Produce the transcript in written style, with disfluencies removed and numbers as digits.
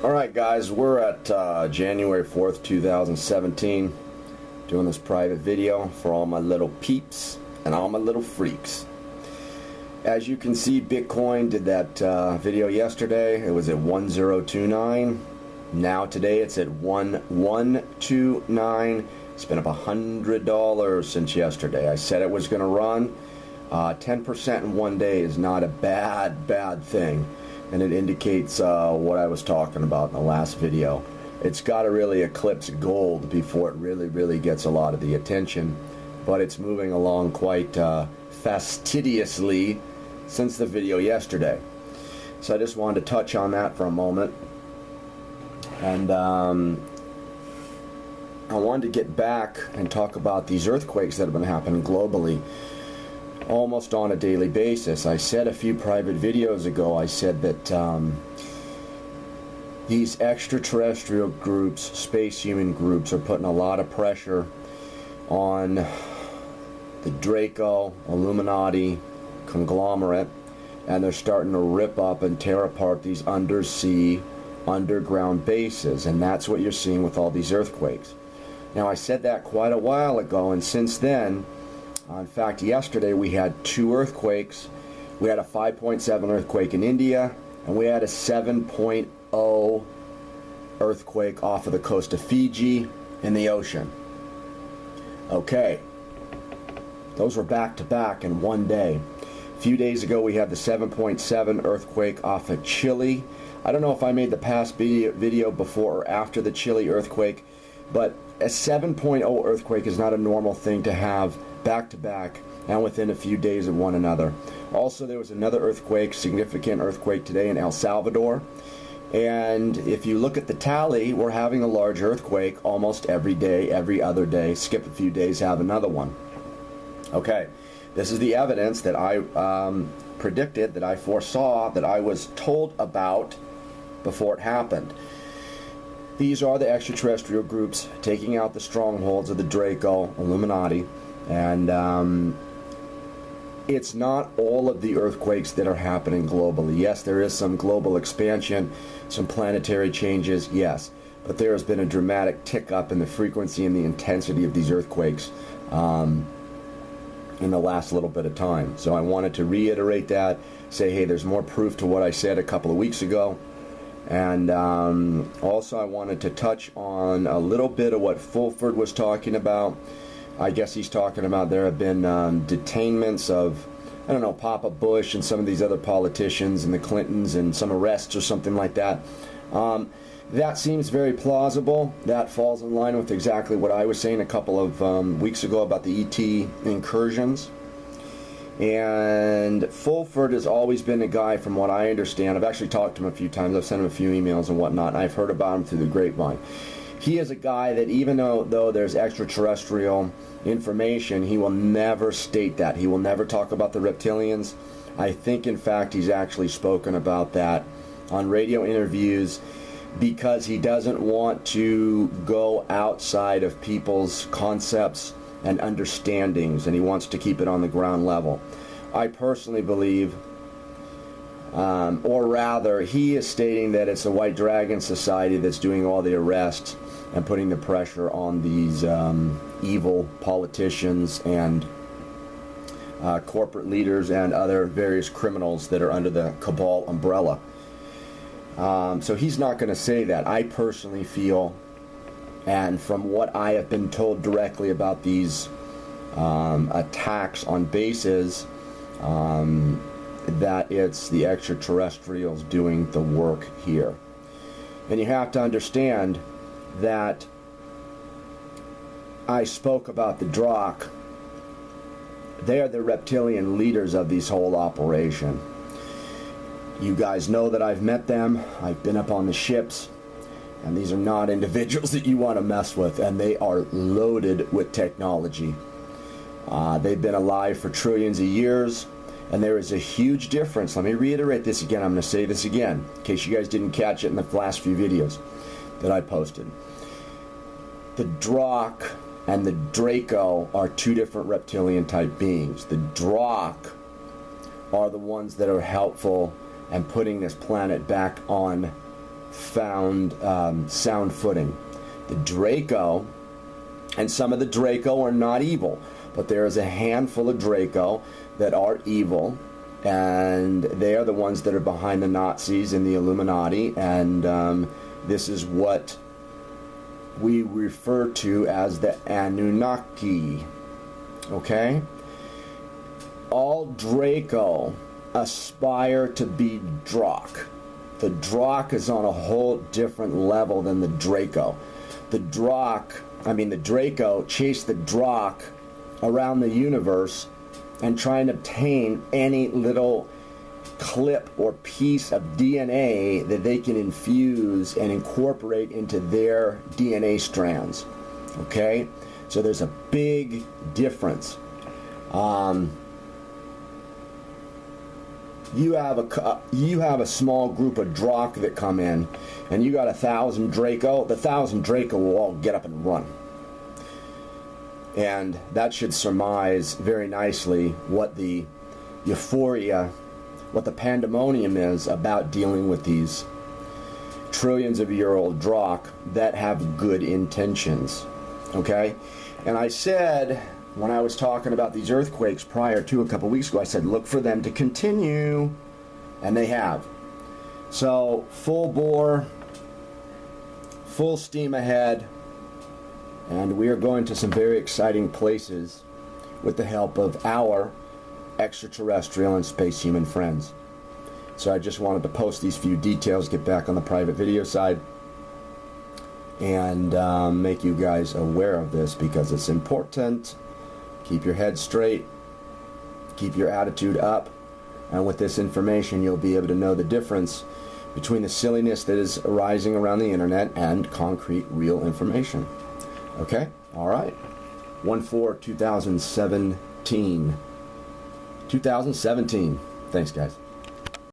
Alright guys, we're at January 4th, 2017, doing this private video for all my little peeps and all my little freaks. As you can see, Bitcoin did that video yesterday. It was at 1029. Now today it's at 1129. It's been up $100 since yesterday. I said it was going to run. 10% in one day is not a bad thing. And it indicates what I was talking about in the last video. It's got to really eclipse gold before it really gets a lot of the attention, but it's moving along quite fastidiously since the video yesterday. So I just wanted to touch on that for a moment, and I wanted to get back and talk about these earthquakes that have been happening globally almost on a daily basis. I said a few private videos ago, I said that these extraterrestrial groups, space human groups, are putting a lot of pressure on the Draco, Illuminati, conglomerate, and they're starting to rip up and tear apart these undersea, underground bases, and that's what you're seeing with all these earthquakes. Now, I said that quite a while ago, and since then, in fact, yesterday we had 2 earthquakes. We had a 5.7 earthquake in India, and we had a 7.0 earthquake off of the coast of Fiji in the ocean. Okay, those were back to back in one day. A few days ago we had the 7.7 earthquake off of Chile. I don't know if I made the past video before or after the Chile earthquake, but a 7.0 earthquake is not a normal thing to have back to back and within a few days of one another. Also, there was another earthquake, significant earthquake today in El Salvador, and if you look at the tally, we're having a large earthquake almost every day, every other day. Skip a few days, have another one. Okay, this is the evidence that I predicted, that I foresaw, that I was told about before it happened. These are the extraterrestrial groups taking out the strongholds of the Draco, Illuminati, and it's not all of the earthquakes that are happening globally. Yes, there is some global expansion, some planetary changes, yes, but there has been a dramatic tick up in the frequency and the intensity of these earthquakes in the last little bit of time. So I wanted to reiterate that, say, hey, there's more proof to what I said a couple of weeks ago. And also I wanted to touch on a little bit of what Fulford was talking about. I guess he's talking about there have been detainments of, I don't know, Papa Bush and some of these other politicians and the Clintons, and some arrests or something like that. That seems very plausible. That falls in line with exactly what I was saying a couple of weeks ago about the ET incursions. And Fulford has always been a guy, from what I understand. I've actually talked to him a few times. I've sent him a few emails and whatnot, and I've heard about him through the grapevine. He is a guy that even though there's extraterrestrial information, he will never state that. He will never talk about the reptilians. I think, in fact, he's actually spoken about that on radio interviews because he doesn't want to go outside of people's concepts and understandings, and he wants to keep it on the ground level. I personally believe, or rather, he is stating that it's the White Dragon Society that's doing all the arrests and putting the pressure on these evil politicians and corporate leaders and other various criminals that are under the cabal umbrella. So he's not going to say that. I personally feel, and from what I have been told directly about these attacks on bases, that it's the extraterrestrials doing the work here. And you have to understand that I spoke about the Drak. They are the reptilian leaders of this whole operation. You guys know that I've met them. I've been up on the ships. And these are not individuals that you want to mess with, and they are loaded with technology. They've been alive for trillions of years, and there is a huge difference. Let me reiterate this again. I'm going to say this again, in case you guys didn't catch it in the last few videos that I posted. The Drak and the Draco are two different reptilian type beings. The Drak are the ones that are helpful and putting this planet back on found sound footing. The Draco, and some of the Draco are not evil, but there is a handful of Draco that are evil, and they are the ones that are behind the Nazis and the Illuminati, and this is what we refer to as the Anunnaki. Okay? All Draco aspire to be Drak. The Drak is on a whole different level than the Draco. The Draco chase the Drak around the universe and try and obtain any little clip or piece of DNA that they can infuse and incorporate into their DNA strands. Okay? So there's a big difference. You have a small group of Drak that come in, and you got 1,000 Draco. The 1,000 Draco will all get up and run. And that should surmise very nicely what the euphoria, what the pandemonium is about dealing with these trillions of year old Drak that have good intentions. Okay? And I said, when I was talking about these earthquakes prior to a couple weeks ago, I said, look for them to continue. And they have. So, full bore, full steam ahead. And we are going to some very exciting places with the help of our extraterrestrial and space human friends. So I just wanted to post these few details, get back on the private video side, and make you guys aware of this because it's important. Keep your head straight, keep your attitude up, and with this information you'll be able to know the difference between the silliness that is arising around the internet and concrete, real information. Okay? Alright. 1/4/2017. 2017. Thanks, guys.